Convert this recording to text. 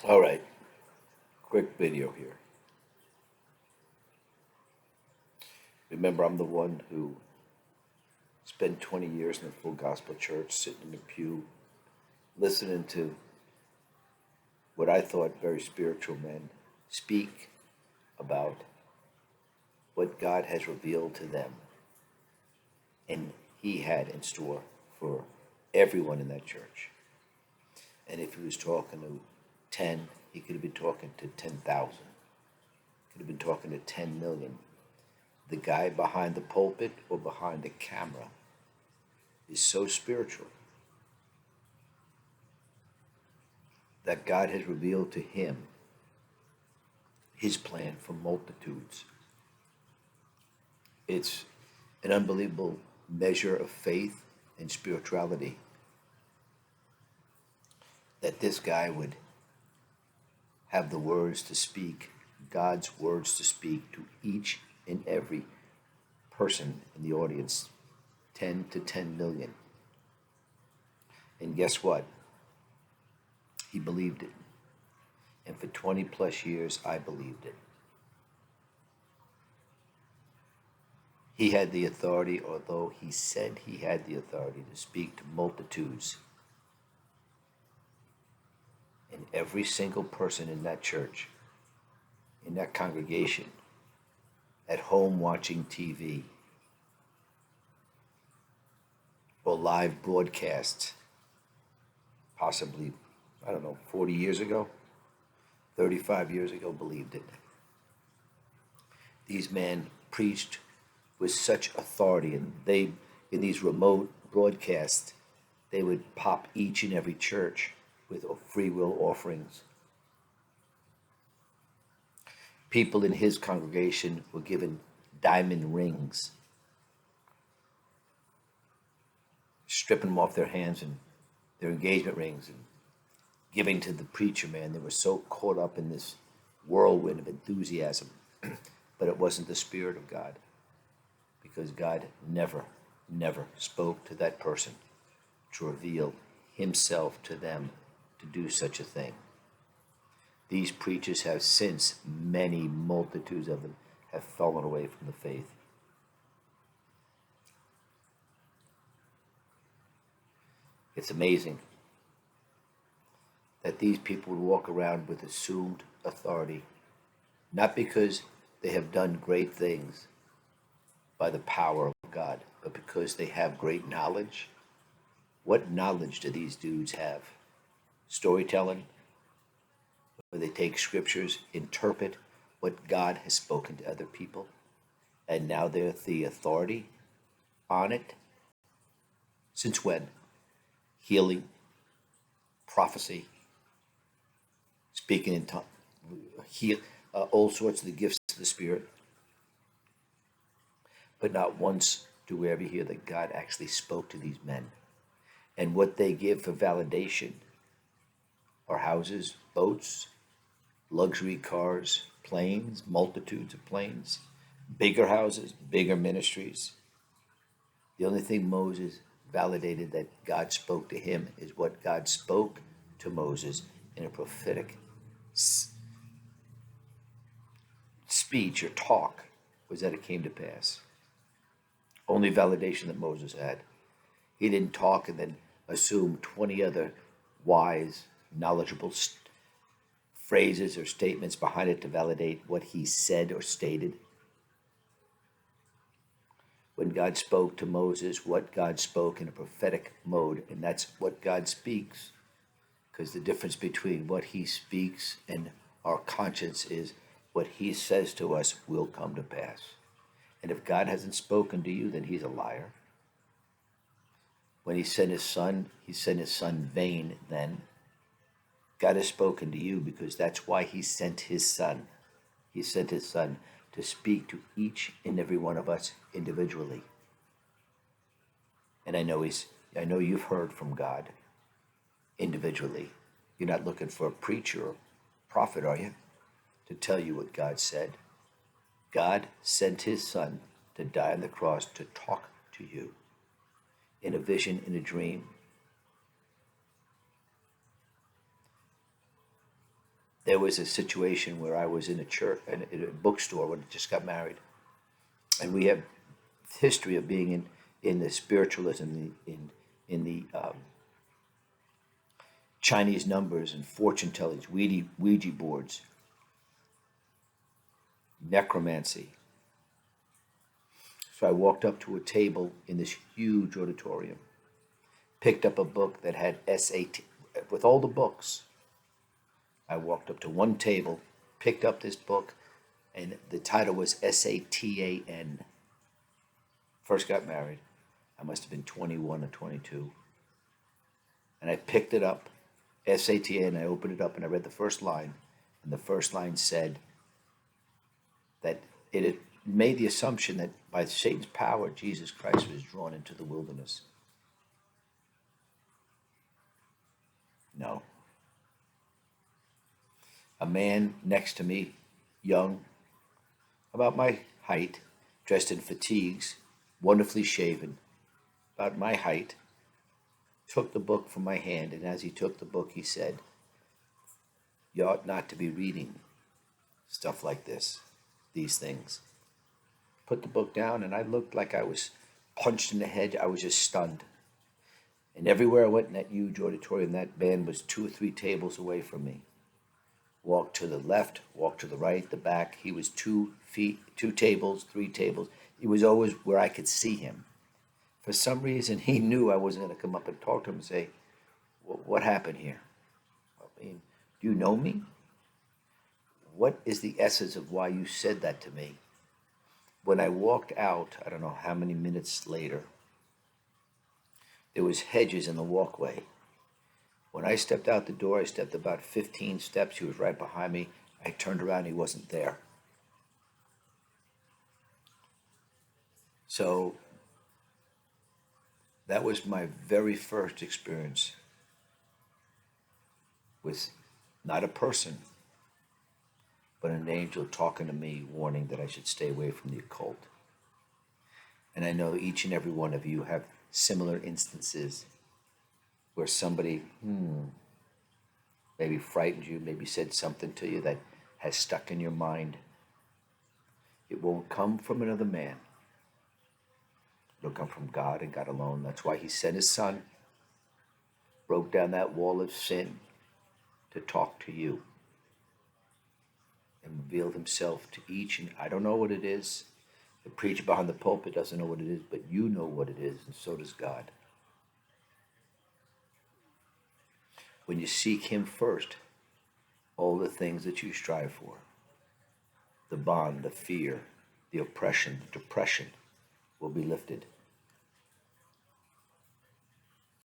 All right, quick video here. Remember, I'm the one who spent 20 years in a full gospel church, sitting in the pew, listening to what I thought very spiritual men speak about what God has revealed to them and He had in store for everyone in that church. And if he was talking to 10, he could have been talking to 10,000, could have been talking to 10 million. The guy behind the pulpit or behind the camera is so spiritual that God has revealed to him his plan for multitudes. It's an unbelievable measure of faith and spirituality that this guy would have the words to speak, God's words to speak to each and every person in the audience, 10 to 10 million. And guess what? He believed it. And for 20 plus years, I believed it. He had the authority, although he said he had the authority to speak to multitudes. And every single person in that church, in that congregation, at home watching TV, or live broadcasts, possibly, 40 years ago, 35 years ago, believed it. These men preached with such authority, and they, in these remote broadcasts, they would pop each and every church with free will offerings. People in his congregation were given diamond rings, stripping them off their hands and their engagement rings and giving to the preacher, man. They were so caught up in this whirlwind of enthusiasm, but it wasn't the Spirit of God, because God never spoke to that person to reveal himself to them to do such a thing. These preachers have since, many multitudes of them, have fallen away from the faith. It's amazing that these people would walk around with assumed authority, not because they have done great things by the power of God, but because they have great knowledge. What knowledge do these dudes have? Storytelling, where they take scriptures, interpret what God has spoken to other people, and now they're the authority on it. Since when? Healing, prophecy, speaking in tongues, all sorts of the gifts of the Spirit. But not once do we ever hear that God actually spoke to these men. And what they give for validation are houses, boats, luxury cars, planes, multitudes of planes, bigger houses, bigger ministries. The only thing Moses validated that God spoke to him is what God spoke to Moses in a prophetic speech or talk, was that it came to pass. Only validation that Moses had. He didn't talk and then assume 20 other wise, knowledgeable phrases or statements behind it to validate what he said or stated. When God spoke to Moses, what God spoke in a prophetic mode, and that's what God speaks, because the difference between what he speaks and our conscience is what he says to us will come to pass. And if God hasn't spoken to you, then he's a liar. When he sent his son vain then. God has spoken to you because that's why he sent his son. He sent his son to speak to each and every one of us individually. And I know you've heard from God individually. You're not looking for a preacher or prophet, are you, to tell you what God said? God sent his son to die on the cross to talk to you in a vision, in a dream. There was a situation where I was in a church, in a bookstore when I just got married, and we have history of being in the spiritualism, in the Chinese numbers and fortune tellings, Ouija boards, necromancy. So I walked up to a table in this huge auditorium, picked up a book that had SAT, with all the books. I walked up to one table, picked up this book, and the title was SATAN. First got married. I must have been 21 or 22. And I picked it up, SATAN, I opened it up and I read the first line. And the first line said that it had made the assumption that by Satan's power, Jesus Christ was drawn into the wilderness. No. A man next to me, young, about my height, dressed in fatigues, wonderfully shaven, about my height, took the book from my hand, and as he took the book, he said, "You ought not to be reading stuff like this, these things." Put the book down, and I looked like I was punched in the head. I was just stunned. And everywhere I went in that huge auditorium, that man was 2 or 3 tables away from me. Walk to the left, walk to the right, the back. He was 2 feet, 2 tables, 3 tables. He was always where I could see him. For some reason, he knew I wasn't going to come up and talk to him and say, "What happened here? I mean, do you know me? What is the essence of why you said that to me?" When I walked out, I don't know how many minutes later, there was hedges in the walkway. When I stepped out the door, I stepped about 15 steps. He was right behind me. I turned around, he wasn't there. So that was my very first experience with not a person, but an angel talking to me, warning that I should stay away from the occult. And I know each and every one of you have similar instances where somebody maybe frightened you, maybe said something to you that has stuck in your mind. It won't come from another man. It'll come from God and God alone. That's why he sent his son, broke down that wall of sin to talk to you and revealed himself to each. And I don't know what it is. The preacher behind the pulpit doesn't know what it is, but you know what it is, and so does God. When you seek him first, all the things that you strive for, the bond, the fear, the oppression, the depression, will be lifted.